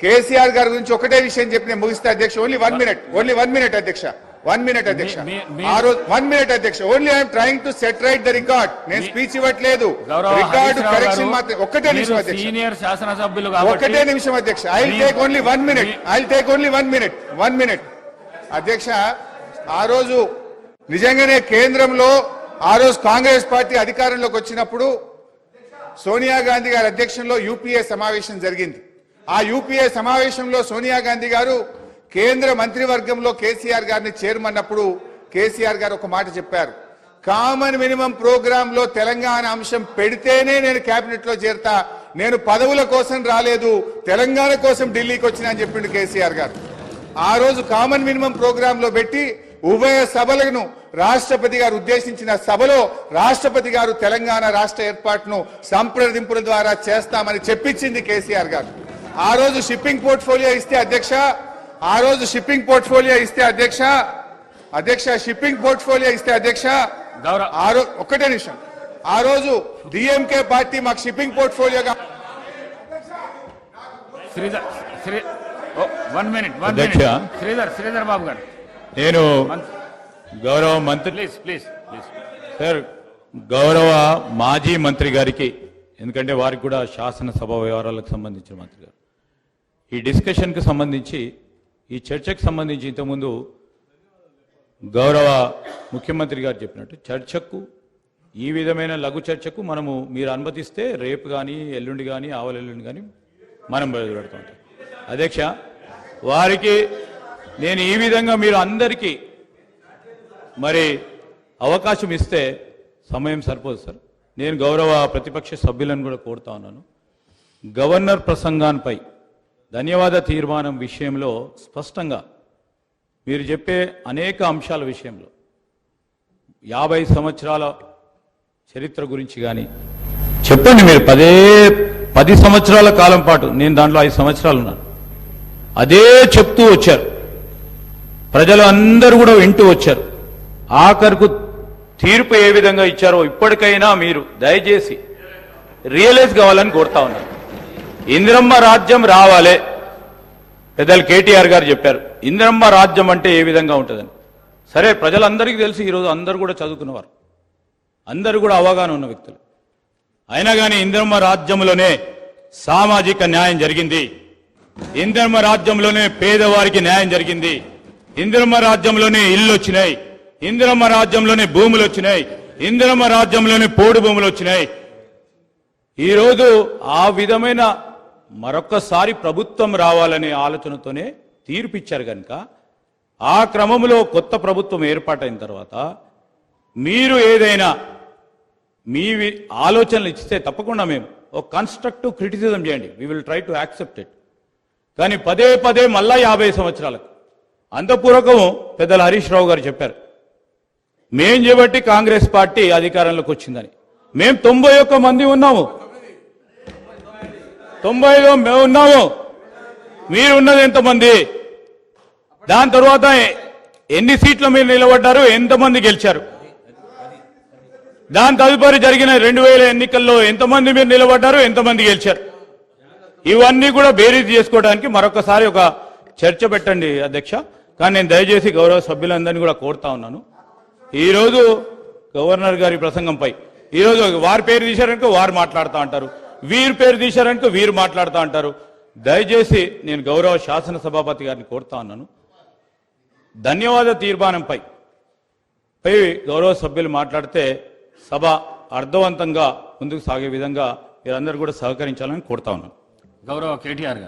కేసీఆర్ గారి గురించి ఒకటే విషయం చెప్పి నేను ముగిస్తే అధ్యక్ష. ఓన్లీ 1 minute అధ్యక్ష. 1 minute అధ్యక్ష. ఆ రోజు 1 minute అధ్యక్ష. Only I'm trying to set right the record. నేను స్పీచ్ ఇవ్వట్లేదు, రికార్డు కరెక్షన్ మాత్రం. ఒక్కటే నిమిషం అధ్యక్ష, సీనియర్ శాసనసభ్యులు ఒక్కటే నిమిషం అధ్యక్ష. I will take only 1 minute. I will take only 1 minute అధ్యక్ష. ఆ రోజు నిజంగానే కేంద్రంలో ఆ రోజు కాంగ్రెస్ పార్టీ అధికారంలోకి వచ్చినప్పుడు సోనియా గాంధీ గారి అధ్యక్షంలో యూపీఏ సమావేశం జరిగింది. ఆ యూపీఏ సమావేశంలో సోనియా గాంధీ గారు కేంద్ర మంత్రివర్గంలో కేసీఆర్ గారిని చేరమన్నప్పుడు కేసీఆర్ గారు ఒక మాట చెప్పారు, కామన్ మినిమం ప్రోగ్రామ్ లో తెలంగాణ అంశం పెడితేనే నేను కేబినెట్ లో చేరతా, నేను పదవుల కోసం రాలేదు, తెలంగాణ కోసం ఢిల్లీకి వచ్చినా అని చెప్పిండు కేసీఆర్ గారు. ఆ రోజు కామన్ మినిమం ప్రోగ్రామ్ లో పెట్టి ఉభయ సభలను రాష్ట్రపతి గారు ఉద్దేశించిన సభలో రాష్ట్రపతి గారు తెలంగాణ రాష్ట్ర ఏర్పాటును సంప్రదింపుల ద్వారా చేస్తామని చెప్పించింది కేసీఆర్ గారు. ఆ రోజు షిప్పింగ్ పోర్ట్ఫోలియో ఇస్తే అధ్యక్ష, ఆ రోజు షిప్పింగ్ పోర్ట్ఫోలియో ఇస్తే అధ్యక్ష షిప్పింగ్ పోర్ట్ఫోలియో ఇస్తే అధ్యక్ష, ఒక్కటే నిమిషం, ఆ రోజు డిఎంకే పార్టీ మాకు షిప్పింగ్ పోర్ట్ఫోలియోగా శ్రీధర్ బాబు గారు, నేను గౌరవ మంత్రి సార్, గౌరవ మాజీ మంత్రి గారికి, ఎందుకంటే వారికి కూడా శాసనసభ వ్యవహారాలకు సంబంధించిన మంత్రి గారు, ఈ డిస్కషన్కి సంబంధించి, ఈ చర్చకు సంబంధించి ఇంతకుముందు గౌరవ ముఖ్యమంత్రి గారు చెప్పినట్టు చర్చకు, ఈ విధమైన లఘు చర్చకు మీరు అనుమతిస్తే రేపు కానీ ఎల్లుండి కానీ ఆవలెల్లుండి కానీ మనం బయలుపెడతాం. అధ్యక్ష, వారికి నేను ఈ విధంగా మీరు అందరికీ మరి అవకాశం ఇస్తే సమయం సరిపోదు సార్. నేను గౌరవ ప్రతిపక్ష సభ్యులను కూడా కోరుతా ఉన్నాను, గవర్నర్ ప్రసంగాన్పై ధన్యవాద తీర్మానం విషయంలో స్పష్టంగా మీరు చెప్పే అనేక అంశాల విషయంలో 50 సంవత్సరాల చరిత్ర గురించి కానీ చెప్పండి. మీరు 10 సంవత్సరాల కాలం పాటు, నేను దాంట్లో 5 సంవత్సరాలు ఉన్నాను, అదే చెప్తూ వచ్చారు, ప్రజలు అందరూ కూడా వింటూ వచ్చారు. ఆఖరుకు తీర్పు ఏ విధంగా ఇచ్చారో ఇప్పటికైనా మీరు దయచేసి రియలైజ్ కావాలని కోరుతా ఉన్నారు. ఇందిరమ్మ రాజ్యం రావాలే, పెద్దలు కేటీఆర్ గారు చెప్పారు ఇందిరమ్మ రాజ్యం అంటే ఏ విధంగా ఉంటుందని. సరే, ప్రజలందరికీ తెలుసు, ఈరోజు అందరూ కూడా చదువుకున్నవారు, అందరూ కూడా అవగాహన ఉన్న వ్యక్తులు. అయినా కానీ ఇందిరమ్మ రాజ్యంలోనే సామాజిక న్యాయం జరిగింది, ఇందిరమ్మ రాజ్యంలోనే పేదవారికి న్యాయం జరిగింది, ఇందిరమ్మ రాజ్యంలోనే ఇల్లు వచ్చినాయి, ఇందిరమ్మ రాజ్యంలోనే భూములు వచ్చినాయి, ఇందిరమ్మ రాజ్యంలోనే పోడు భూములు వచ్చినాయి. ఈరోజు ఆ విధమైన మరొక్కసారి ప్రభుత్వం రావాలనే ఆలోచనతోనే తీర్పిచ్చారు కనుక, ఆ క్రమంలో కొత్త ప్రభుత్వం ఏర్పాటైన తర్వాత మీరు ఏదైనా మీ ఆలోచనలు ఇస్తే తప్పకుండా మేము ఒక కన్స్ట్రక్టివ్ క్రిటిసిజం చేయండి, we will try to accept it. కానీ పదే మళ్ళా 50 సంవత్సరాలకు అంతపూర్వకం పెద్దలు హరీష్ రావు గారు చెప్పారు, మేం చేపట్టి కాంగ్రెస్ పార్టీ అధికారంలోకి వచ్చిందని. మేము 91 మంది ఉన్నాము, 90లో మేము ఉన్నాము, మీరు ఉన్నది ఎంతమంది? దాని తర్వాత ఎన్ని సీట్ల మీరు నిలబడ్డారు, ఎంతమంది గెలిచారు? దాని తదుపరి జరిగిన 2000 ఎన్నికల్లో ఎంతమంది మీరు నిలబడ్డారు, ఎంతమంది గెలిచారు? ఇవన్నీ కూడా బేరీజ్ చేసుకోవడానికి మరొకసారి ఒక చర్చ పెట్టండి అధ్యక్ష. కానీ నేను దయచేసి గౌరవ సభ్యులందరినీ కూడా కోరుతా ఉన్నాను, ఈరోజు గవర్నర్ గారి ప్రసంగంపై ఈరోజు వారి పేరు తీశారనుకో వారు మాట్లాడుతూ అంటారు, వీరి పేరు తీశారనుకో వీరు మాట్లాడుతూ అంటారు. దయచేసి నేను గౌరవ శాసనసభాపతి గారిని కోరుతా ఉన్నాను, ధన్యవాద తీర్మానంపై గౌరవ సభ్యులు మాట్లాడితే సభ అర్థవంతంగా ముందుకు సాగే విధంగా మీరందరూ కూడా సహకరించాలని కోరుతా ఉన్నాను. గౌరవ కేటీఆర్ గారు.